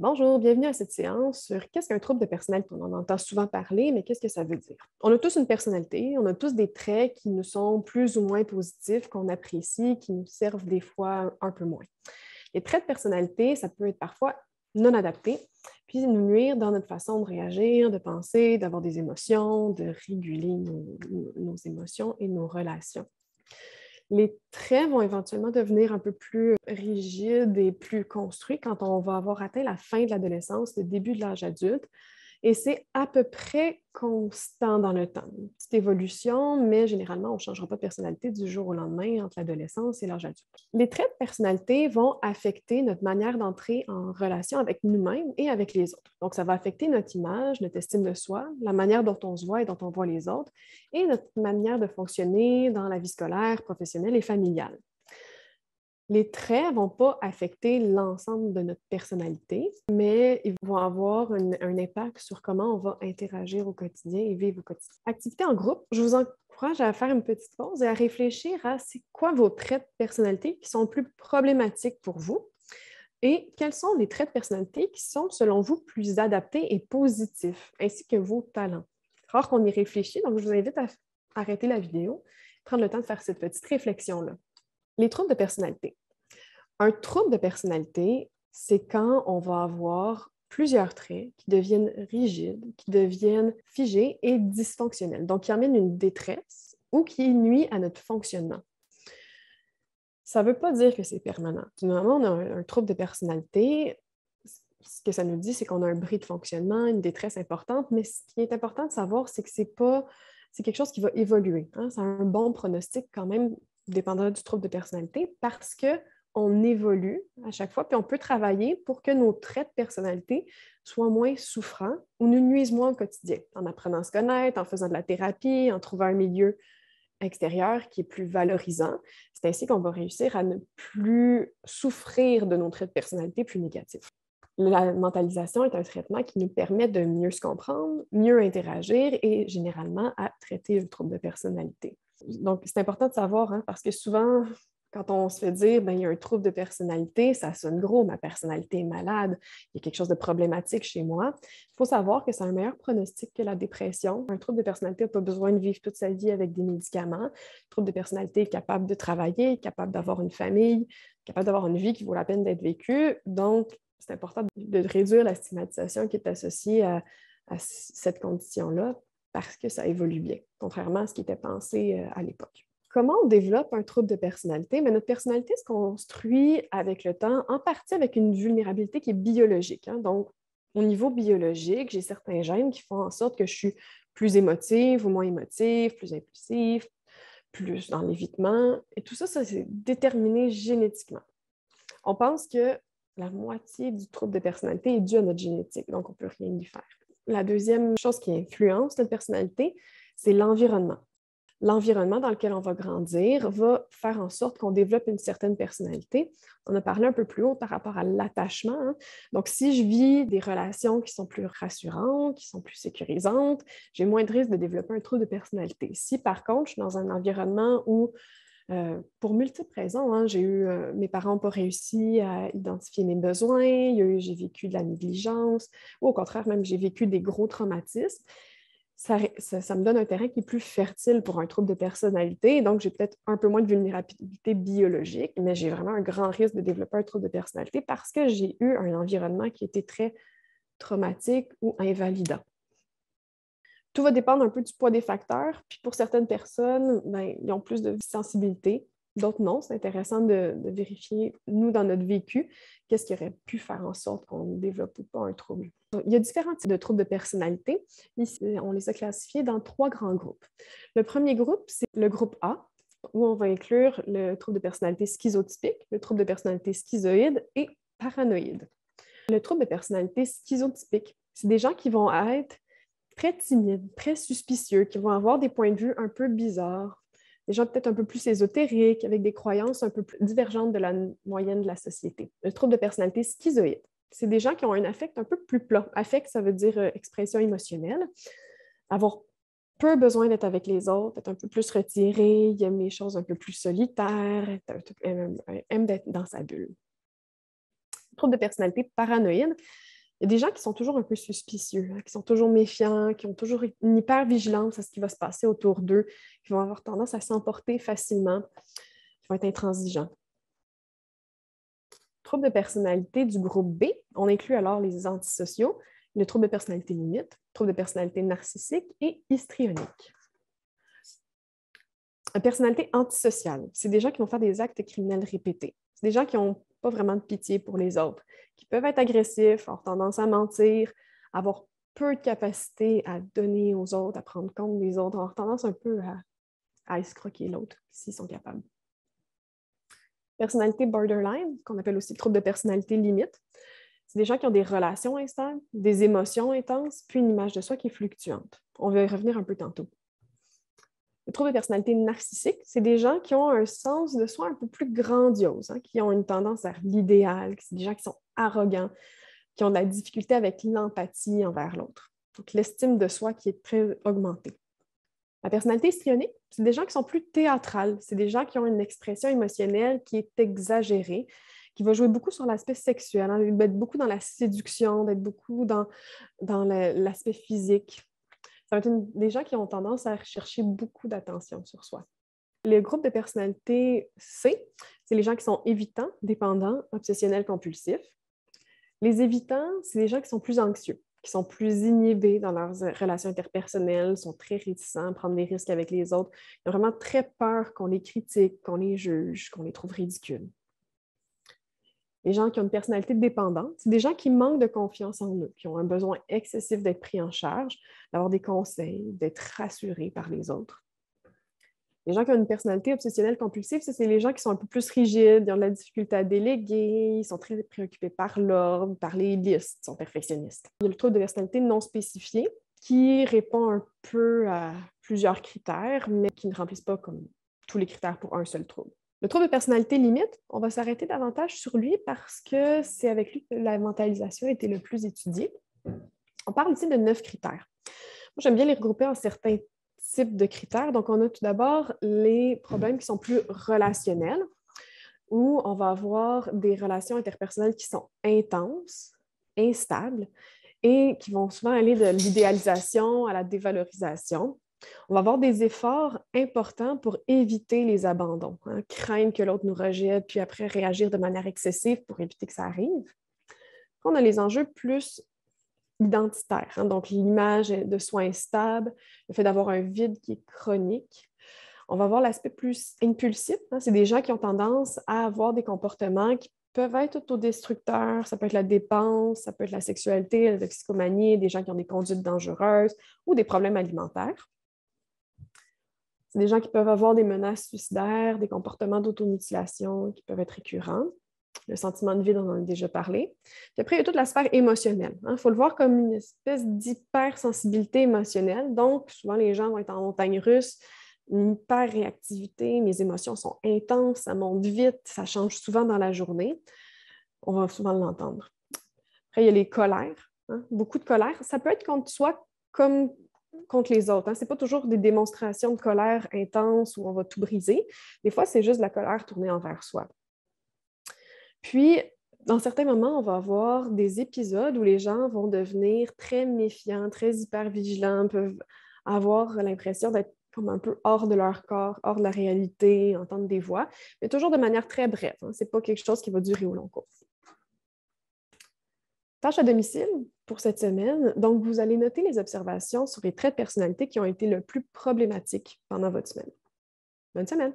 Bonjour, bienvenue à cette séance sur qu'est-ce qu'un trouble de personnalité. On en entend souvent parler, mais qu'est-ce que ça veut dire? On a tous une personnalité, on a tous des traits qui nous sont plus ou moins positifs, qu'on apprécie, qui nous servent des fois un peu moins. Les traits de personnalité, ça peut être parfois non adaptés, puis nous nuire dans notre façon de réagir, de penser, d'avoir des émotions, de réguler nos émotions et nos relations. Les traits vont éventuellement devenir un peu plus rigides et plus construits quand on va avoir atteint la fin de l'adolescence, le début de l'âge adulte. Et c'est à peu près constant dans le temps. Une petite évolution, mais généralement, on ne changera pas de personnalité du jour au lendemain entre l'adolescence et l'âge adulte. Les traits de personnalité vont affecter notre manière d'entrer en relation avec nous-mêmes et avec les autres. Donc, ça va affecter notre image, notre estime de soi, la manière dont on se voit et dont on voit les autres, et notre manière de fonctionner dans la vie scolaire, professionnelle et familiale. Les traits ne vont pas affecter l'ensemble de notre personnalité, mais ils vont avoir un impact sur comment on va interagir au quotidien et vivre au quotidien. Activité en groupe, je vous encourage à faire une petite pause et à réfléchir à c'est quoi vos traits de personnalité qui sont plus problématiques pour vous et quels sont les traits de personnalité qui sont, selon vous, plus adaptés et positifs, ainsi que vos talents. C'est rare qu'on y réfléchit, donc je vous invite à arrêter la vidéo, prendre le temps de faire cette petite réflexion-là. Les troubles de personnalité. Un trouble de personnalité, c'est quand on va avoir plusieurs traits qui deviennent rigides, qui deviennent figés et dysfonctionnels, donc qui amènent une détresse ou qui nuit à notre fonctionnement. Ça ne veut pas dire que c'est permanent. Du moment où on a un trouble de personnalité, ce que ça nous dit, c'est qu'on a un bris de fonctionnement, une détresse importante, mais ce qui est important de savoir, c'est que c'est quelque chose qui va évoluer. Hein? C'est un bon pronostic quand même, dépendant du trouble de personnalité, parce qu'on évolue à chaque fois, puis on peut travailler pour que nos traits de personnalité soient moins souffrants ou nous nuisent moins au quotidien, en apprenant à se connaître, en faisant de la thérapie, en trouvant un milieu extérieur qui est plus valorisant. C'est ainsi qu'on va réussir à ne plus souffrir de nos traits de personnalité plus négatifs. La mentalisation est un traitement qui nous permet de mieux se comprendre, mieux interagir et généralement à traiter le trouble de personnalité. Donc, c'est important de savoir, hein, parce que souvent, quand on se fait dire ben, il y a un trouble de personnalité, ça sonne gros, ma personnalité est malade, il y a quelque chose de problématique chez moi. Il faut savoir que c'est un meilleur pronostic que la dépression. Un trouble de personnalité n'a pas besoin de vivre toute sa vie avec des médicaments. Le trouble de personnalité est capable de travailler, capable d'avoir une famille, capable d'avoir une vie qui vaut la peine d'être vécue. Donc, c'est important de réduire la stigmatisation qui est associée à cette condition-là parce que ça évolue bien, contrairement à ce qui était pensé à l'époque. Comment on développe un trouble de personnalité? Mais notre personnalité se construit avec le temps, en partie avec une vulnérabilité qui est biologique. Hein? Donc, au niveau biologique, j'ai certains gènes qui font en sorte que je suis plus émotive ou moins émotive, plus impulsive, plus dans l'évitement. Et tout ça, c'est déterminé génétiquement. On pense que la moitié du trouble de personnalité est due à notre génétique, donc on ne peut rien y faire. La deuxième chose qui influence notre personnalité, c'est l'environnement. L'environnement dans lequel on va grandir va faire en sorte qu'on développe une certaine personnalité. On a parlé un peu plus haut par rapport à l'attachement. Hein? Donc, si je vis des relations qui sont plus rassurantes, qui sont plus sécurisantes, j'ai moins de risque de développer un trouble de personnalité. Si, par contre, je suis dans un environnement où pour multiples raisons, hein, mes parents n'ont pas réussi à identifier mes besoins, j'ai vécu de la négligence, ou au contraire, même j'ai vécu des gros traumatismes. Ça me donne un terrain qui est plus fertile pour un trouble de personnalité. Donc, j'ai peut-être un peu moins de vulnérabilité biologique, mais j'ai vraiment un grand risque de développer un trouble de personnalité parce que j'ai eu un environnement qui était très traumatique ou invalidant. Tout va dépendre un peu du poids des facteurs. Puis pour certaines personnes, ben, ils ont plus de sensibilité. D'autres non. C'est intéressant de vérifier, nous, dans notre vécu, qu'est-ce qui aurait pu faire en sorte qu'on ne développe ou pas un trouble. Il y a différents types de troubles de personnalité. Ici, on les a classifiés dans 3 grands groupes. Le premier groupe, c'est le groupe A, où on va inclure le trouble de personnalité schizotypique, le trouble de personnalité schizoïde et paranoïde. Le trouble de personnalité schizotypique, c'est des gens qui vont être très timides, très suspicieux, qui vont avoir des points de vue un peu bizarres, des gens peut-être un peu plus ésotériques, avec des croyances un peu plus divergentes de la moyenne de la société. Le trouble de personnalité schizoïde, c'est des gens qui ont un affect un peu plus plat. Affect, ça veut dire expression émotionnelle. Avoir peu besoin d'être avec les autres, être un peu plus retiré, il aime les choses un peu plus solitaires, aime d'être dans sa bulle. Le trouble de personnalité paranoïde, Il y a des gens qui sont toujours un peu suspicieux, hein, qui sont toujours méfiants, qui ont toujours une hyper-vigilance à ce qui va se passer autour d'eux, qui vont avoir tendance à s'emporter facilement, qui vont être intransigeants. Trouble de personnalité du groupe B, on inclut alors les antisociaux, le trouble de personnalité limite, trouble de personnalité narcissique et histrionique. Une personnalité antisociale, c'est des gens qui vont faire des actes criminels répétés. C'est des gens qui n'ont pas vraiment de pitié pour les autres, qui peuvent être agressifs, avoir tendance à mentir, avoir peu de capacité à donner aux autres, à prendre compte des autres, avoir tendance un peu à escroquer l'autre s'ils sont capables. Personnalité borderline, qu'on appelle aussi le trouble de personnalité limite, c'est des gens qui ont des relations instables, des émotions intenses, puis une image de soi qui est fluctuante. On va y revenir un peu tantôt. Le trouble de personnalité narcissique, c'est des gens qui ont un sens de soi un peu plus grandiose, hein, qui ont une tendance vers l'idéal, c'est des gens qui sont arrogants, qui ont de la difficulté avec l'empathie envers l'autre. Donc, l'estime de soi qui est très augmentée. La personnalité histrionique, c'est des gens qui sont plus théâtrales. C'est des gens qui ont une expression émotionnelle qui est exagérée, qui va jouer beaucoup sur l'aspect sexuel, hein, d'être beaucoup dans la séduction, d'être beaucoup dans l'aspect physique. Ça va être des gens qui ont tendance à rechercher beaucoup d'attention sur soi. Le groupe de personnalité C, c'est les gens qui sont évitants, dépendants, obsessionnels, compulsifs. Les évitants, c'est les gens qui sont plus anxieux, qui sont plus inhibés dans leurs relations interpersonnelles, sont très réticents à prendre des risques avec les autres. Ils ont vraiment très peur qu'on les critique, qu'on les juge, qu'on les trouve ridicules. Les gens qui ont une personnalité dépendante, c'est des gens qui manquent de confiance en eux, qui ont un besoin excessif d'être pris en charge, d'avoir des conseils, d'être rassurés par les autres. Les gens qui ont une personnalité obsessionnelle compulsive, c'est les gens qui sont un peu plus rigides, ils ont de la difficulté à déléguer, ils sont très préoccupés par l'ordre, par les listes, ils sont perfectionnistes. Il y a le trouble de personnalité non spécifié qui répond un peu à plusieurs critères, mais qui ne remplissent pas comme tous les critères pour un seul trouble. Le trouble de personnalité limite, on va s'arrêter davantage sur lui parce que c'est avec lui que la mentalisation a été le plus étudiée. On parle ici de 9 critères. Moi, j'aime bien les regrouper en certains types de critères. Donc, on a tout d'abord les problèmes qui sont plus relationnels, où on va avoir des relations interpersonnelles qui sont intenses, instables, et qui vont souvent aller de l'idéalisation à la dévalorisation. On va avoir des efforts importants pour éviter les abandons, hein, craindre que l'autre nous rejette, puis après réagir de manière excessive pour éviter que ça arrive. On a les enjeux plus identitaires, hein, donc l'image de soi instable, le fait d'avoir un vide qui est chronique. On va voir l'aspect plus impulsif, hein, c'est des gens qui ont tendance à avoir des comportements qui peuvent être autodestructeurs, ça peut être la dépense, ça peut être la sexualité, la toxicomanie, des gens qui ont des conduites dangereuses ou des problèmes alimentaires. C'est des gens qui peuvent avoir des menaces suicidaires, des comportements d'automutilation qui peuvent être récurrents. Le sentiment de vide, on en a déjà parlé. Puis après, il y a toute la sphère émotionnelle. Il faut le voir comme une espèce d'hypersensibilité émotionnelle. Donc, souvent, les gens vont être en montagne russe, une hyper-réactivité, mes émotions sont intenses, ça monte vite, ça change souvent dans la journée. On va souvent l'entendre. Après, il y a les colères, hein, beaucoup de colère. Ça peut être contre soi comme contre les autres. Hein. Ce n'est pas toujours des démonstrations de colère intenses où on va tout briser. Des fois, c'est juste de la colère tournée envers soi. Puis, dans certains moments, on va avoir des épisodes où les gens vont devenir très méfiants, très hyper-vigilants, peuvent avoir l'impression d'être comme un peu hors de leur corps, hors de la réalité, entendre des voix, mais toujours de manière très brève. Hein. Ce n'est pas quelque chose qui va durer au long cours. Tâche à domicile pour cette semaine. Donc, vous allez noter les observations sur les traits de personnalité qui ont été le plus problématiques pendant votre semaine. Bonne semaine!